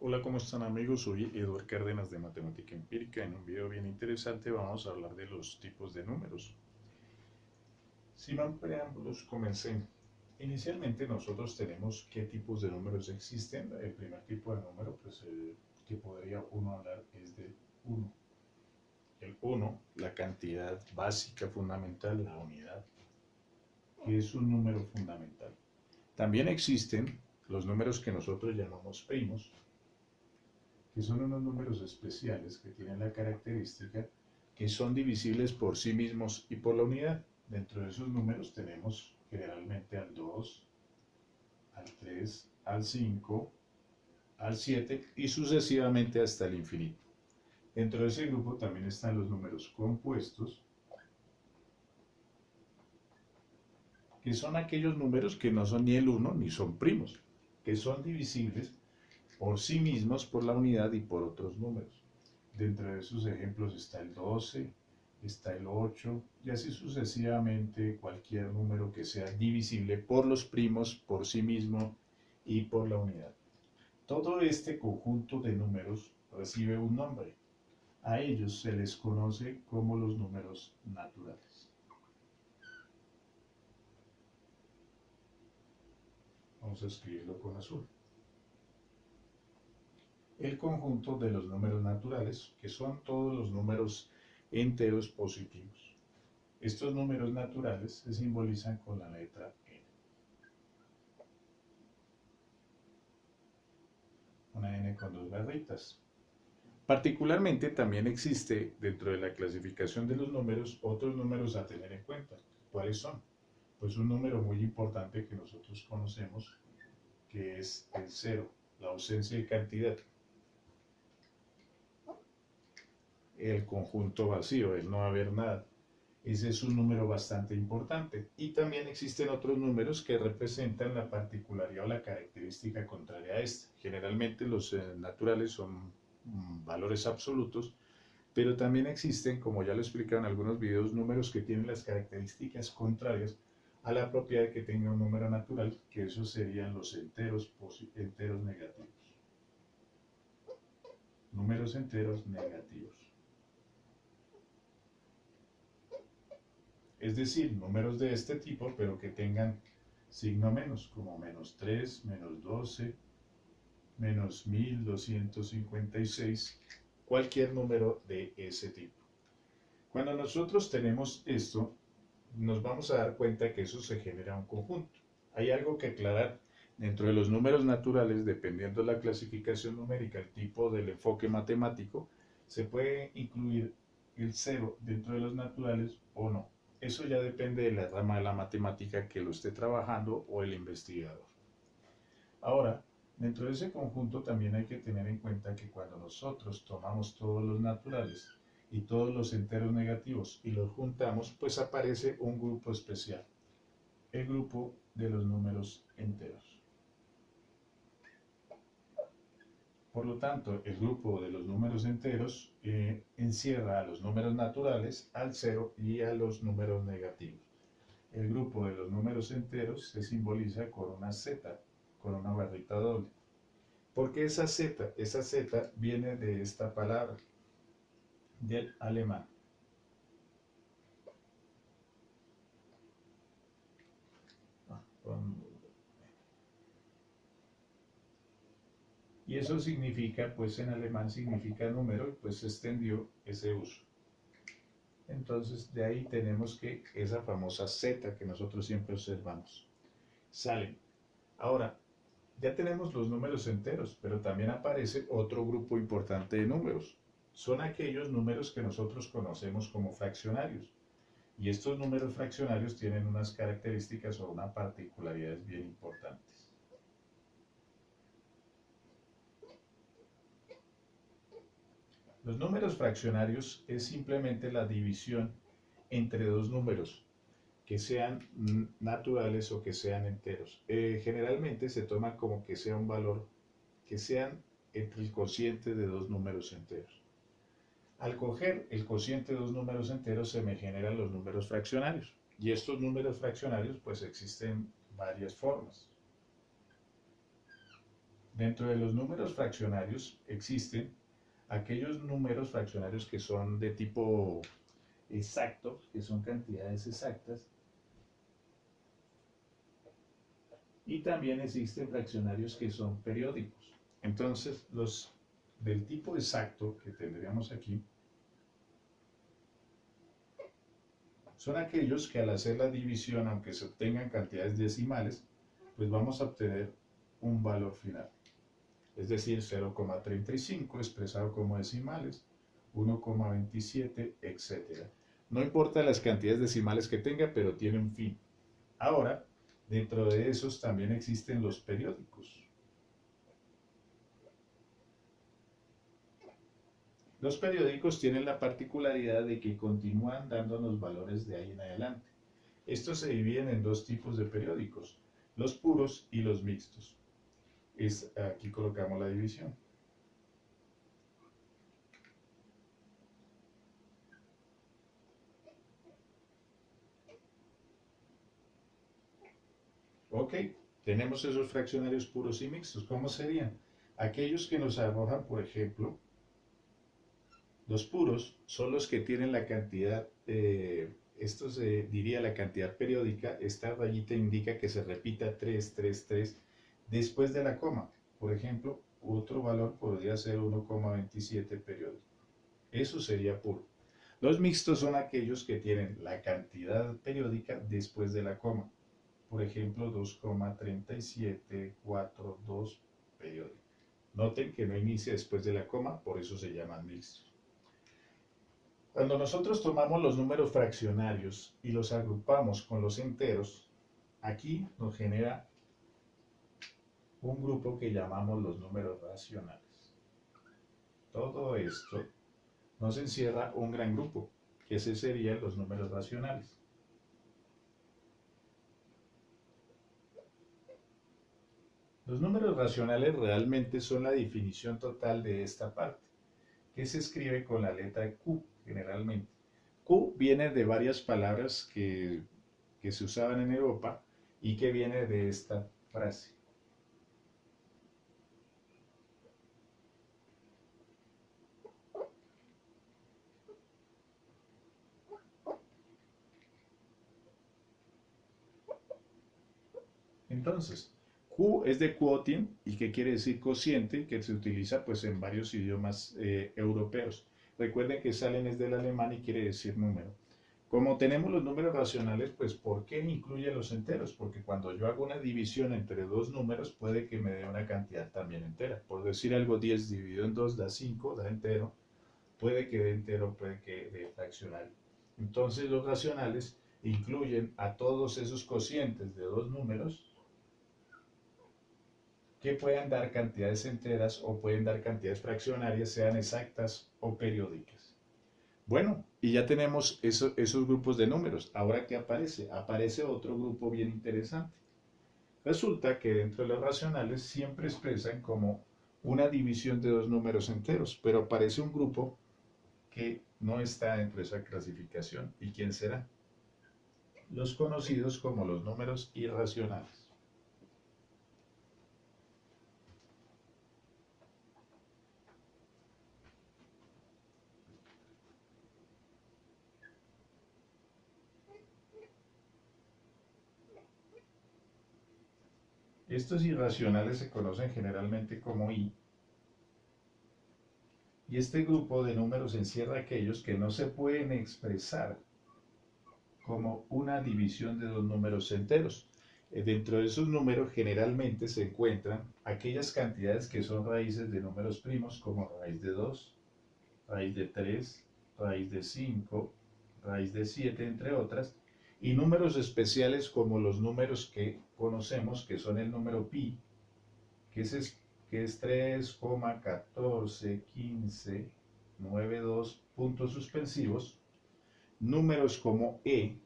Hola, ¿cómo están amigos? Soy Eduard Cárdenas de Matemática Empírica. En un video bien interesante vamos a hablar de los tipos de números. Sin más preámbulos, comencé. Inicialmente nosotros tenemos qué tipos de números existen. El primer tipo de número, pues el que podría uno hablar es del 1. El 1, la cantidad básica fundamental, la unidad, que es un número fundamental. También existen los números que nosotros llamamos primos, que son unos números especiales que tienen la característica que son divisibles por sí mismos y por la unidad. Dentro de esos números tenemos generalmente al 2, al 3, al 5, al 7 y sucesivamente hasta el infinito. Dentro de ese grupo también están los números compuestos, que son aquellos números que no son ni el 1 ni son primos, que son divisibles por sí mismos, por la unidad y por otros números. Dentro de esos ejemplos está el 12, está el 8 y así sucesivamente cualquier número que sea divisible por los primos, por sí mismo y por la unidad. Todo este conjunto de números recibe un nombre. A ellos se les conoce como los números naturales. Vamos a escribirlo con azul. El conjunto de los números naturales, que son todos los números enteros positivos. Estos números naturales se simbolizan con la letra N. Una N con dos barritas. Particularmente también existe dentro de la clasificación de los números otros números a tener en cuenta. ¿Cuáles son? Pues un número muy importante que nosotros conocemos, que es el cero, la ausencia de cantidad. El conjunto vacío, el no haber nada. Ese es un número bastante importante. Y también existen otros números que representan la particularidad o la característica contraria a esta. Generalmente los naturales son valores absolutos, pero también existen, como ya lo he explicado en algunos videos, números que tienen las características contrarias a la propiedad que tenga un número natural, que esos serían los enteros negativos. Números enteros negativos. Es decir, números de este tipo, pero que tengan signo menos, como menos 3, menos 12, menos 1256, cualquier número de ese tipo. Cuando nosotros tenemos esto, nos vamos a dar cuenta que eso se genera un conjunto. Hay algo que aclarar. Dentro de los números naturales, dependiendo de la clasificación numérica, el tipo del enfoque matemático, se puede incluir el cero dentro de los naturales o no. Eso ya depende de la rama de la matemática que lo esté trabajando o el investigador. Ahora, dentro de ese conjunto también hay que tener en cuenta que cuando nosotros tomamos todos los naturales y todos los enteros negativos y los juntamos, pues aparece un grupo especial, el grupo de los números enteros. Por lo tanto, el grupo de los números enteros encierra a los números naturales, al cero y a los números negativos. El grupo de los números enteros se simboliza con una Z, con una barrita doble. ¿Por qué esa Z? Esa Z viene de esta palabra, del alemán. Y eso significa, pues en alemán significa número, y pues se extendió ese uso. Entonces de ahí tenemos que esa famosa Z que nosotros siempre observamos. Salen. Ahora, ya tenemos los números enteros, pero también aparece otro grupo importante de números. Son aquellos números que nosotros conocemos como fraccionarios. Y estos números fraccionarios tienen unas características o unas particularidades bien importantes. Los números fraccionarios es simplemente la división entre dos números, que sean naturales o que sean enteros. Generalmente se toma como que sea un valor, que sean entre el cociente de dos números enteros. Al coger el cociente de dos números enteros se me generan los números fraccionarios. Y estos números fraccionarios pues existen varias formas. Dentro de los números fraccionarios existen aquellos números fraccionarios que son de tipo exacto, que son cantidades exactas, y también existen fraccionarios que son periódicos. Entonces, los del tipo exacto que tendríamos aquí son aquellos que al hacer la división, aunque se obtengan cantidades decimales, pues vamos a obtener un valor final. Es decir, 0,35 expresado como decimales, 1,27, etc. No importa las cantidades decimales que tenga, pero tiene un fin. Ahora, dentro de esos también existen los periódicos. Los periódicos tienen la particularidad de que continúan dándonos valores de ahí en adelante. Estos se dividen en dos tipos de periódicos, los puros y los mixtos. Aquí colocamos la división. Ok, tenemos esos fraccionarios puros y mixtos. ¿Cómo serían? Aquellos que nos arrojan, por ejemplo, los puros son los que tienen la cantidad, esto se diría la cantidad periódica, esta rayita indica que se repita 3, 3, 3 después de la coma. Por ejemplo, otro valor podría ser 1,27 periódico. Eso sería puro. Los mixtos son aquellos que tienen la cantidad periódica después de la coma. Por ejemplo, 2,3742 periódico. Noten que no inicia después de la coma, por eso se llaman mixtos. Cuando nosotros tomamos los números fraccionarios y los agrupamos con los enteros, aquí nos genera un grupo que llamamos los números racionales. Todo esto nos encierra un gran grupo, que ese serían los números racionales. Los números racionales realmente son la definición total de esta parte, que se escribe con la letra Q generalmente. Q viene de varias palabras que se usaban en Europa y que viene de esta frase. Entonces, Q es de quotient y que quiere decir cociente, que se utiliza pues en varios idiomas europeos. Recuerden que salen es del alemán y quiere decir número. Como tenemos los números racionales, pues ¿por qué incluye los enteros? Porque cuando yo hago una división entre dos números puede que me dé una cantidad también entera. Por decir algo, 10 dividido en 2 da 5, da entero. Puede que dé entero, puede que dé fraccionario. Entonces los racionales incluyen a todos esos cocientes de dos números que puedan dar cantidades enteras o pueden dar cantidades fraccionarias, sean exactas o periódicas. Bueno, y ya tenemos esos grupos de números. Ahora, ¿qué aparece? Aparece otro grupo bien interesante. Resulta que dentro de los racionales siempre expresan como una división de dos números enteros, pero aparece un grupo que no está dentro de esa clasificación. ¿Y quién será? Los conocidos como los números irracionales. Estos irracionales se conocen generalmente como I, y este grupo de números encierra aquellos que no se pueden expresar como una división de dos números enteros. Dentro de esos números generalmente se encuentran aquellas cantidades que son raíces de números primos como raíz de 2, raíz de 3, raíz de 5, raíz de 7, entre otras, y números especiales como los números que conocemos, que son el número pi, que es 3,141592 puntos suspensivos, números como e,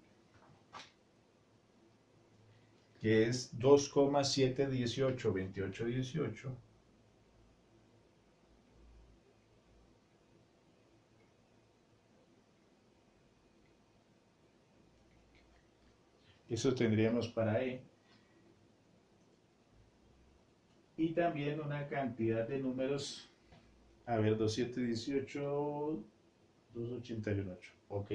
que es 2,7182818, eso tendríamos para e, y también una cantidad de números, a ver, 2718, 2818, ok.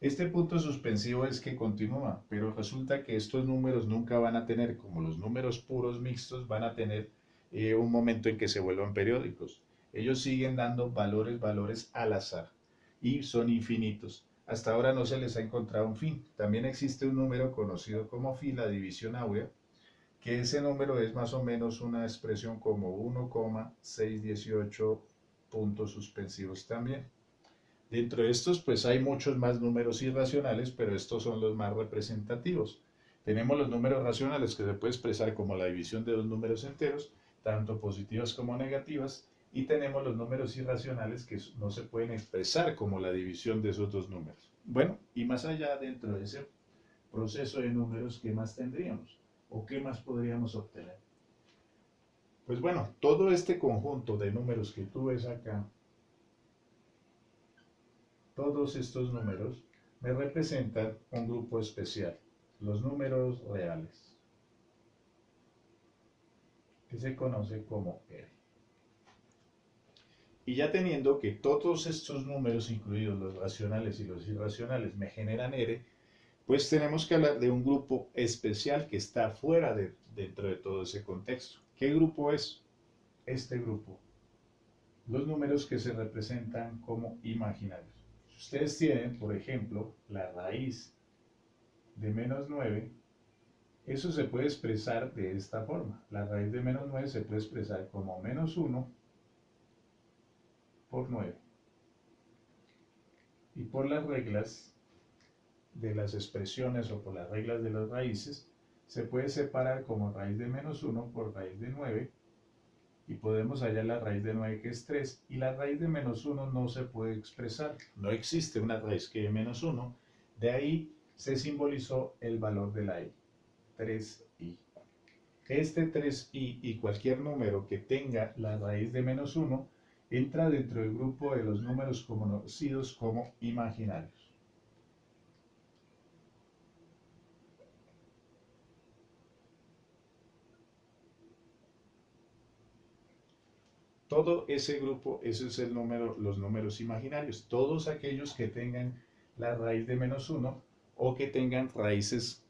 Este punto suspensivo es que continúa, pero resulta que estos números nunca van a tener, como los números puros mixtos, van a tener un momento en que se vuelvan periódicos. Ellos siguen dando valores al azar y son infinitos. Hasta ahora no se les ha encontrado un fin. También existe un número conocido como phi, la división áurea, que ese número es más o menos una expresión como 1,618 puntos suspensivos también. Dentro de estos, pues hay muchos más números irracionales, pero estos son los más representativos. Tenemos los números racionales, que se puede expresar como la división de dos números enteros, tanto positivas como negativas, y tenemos los números irracionales que no se pueden expresar como la división de esos dos números. Bueno, y más allá dentro de ese proceso de números, ¿qué más tendríamos? ¿O qué más podríamos obtener? Pues bueno, todo este conjunto de números que tú ves acá, todos estos números me representan un grupo especial, los números reales, que se conoce como R. Y ya teniendo que todos estos números, incluidos los racionales y los irracionales, me generan R, pues tenemos que hablar de un grupo especial que está fuera dentro de todo ese contexto. ¿Qué grupo es? Este grupo. Los números que se representan como imaginarios. Ustedes tienen, por ejemplo, la raíz de menos 9, eso se puede expresar de esta forma. La raíz de menos 9 se puede expresar como menos 1 por 9. Y por las reglas de las expresiones o por las reglas de las raíces, se puede separar como raíz de menos 1 por raíz de 9. Y podemos hallar la raíz de 9 que es 3, y la raíz de menos 1 no se puede expresar, no existe una raíz que de menos 1, de ahí se simbolizó el valor de la i, 3i. Este 3i y cualquier número que tenga la raíz de menos 1 entra dentro del grupo de los números conocidos como imaginarios. Todo ese grupo, ese es el número, los números imaginarios. Todos aquellos que tengan la raíz de menos 1 o que tengan raíces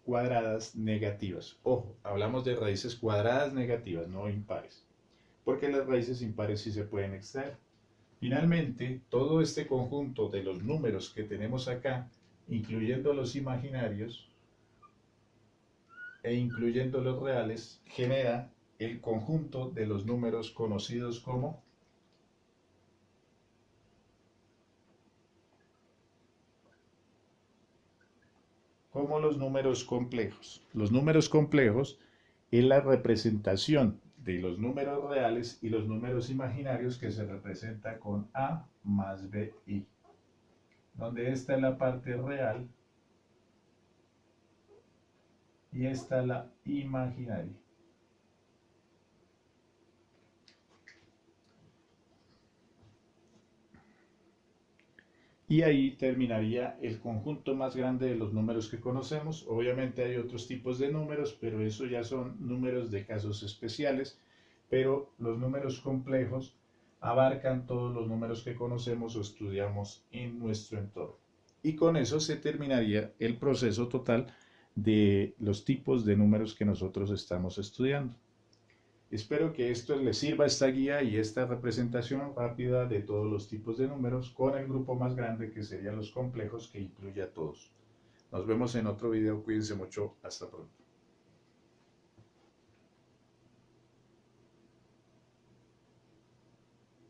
cuadradas negativas. Ojo, hablamos de raíces cuadradas negativas, no impares. Porque las raíces impares sí se pueden extraer. Finalmente, todo este conjunto de los números que tenemos acá, incluyendo los imaginarios e incluyendo los reales, genera el conjunto de los números conocidos como los números complejos. Los números complejos es la representación de los números reales y los números imaginarios que se representa con A más BI, donde esta es la parte real y esta la imaginaria. Y ahí terminaría el conjunto más grande de los números que conocemos. Obviamente hay otros tipos de números, pero eso ya son números de casos especiales. Pero los números complejos abarcan todos los números que conocemos o estudiamos en nuestro entorno. Y con eso se terminaría el proceso total de los tipos de números que nosotros estamos estudiando. Espero que esto les sirva, esta guía y esta representación rápida de todos los tipos de números con el grupo más grande que serían los complejos, que incluye a todos. Nos vemos en otro video, cuídense mucho, hasta pronto.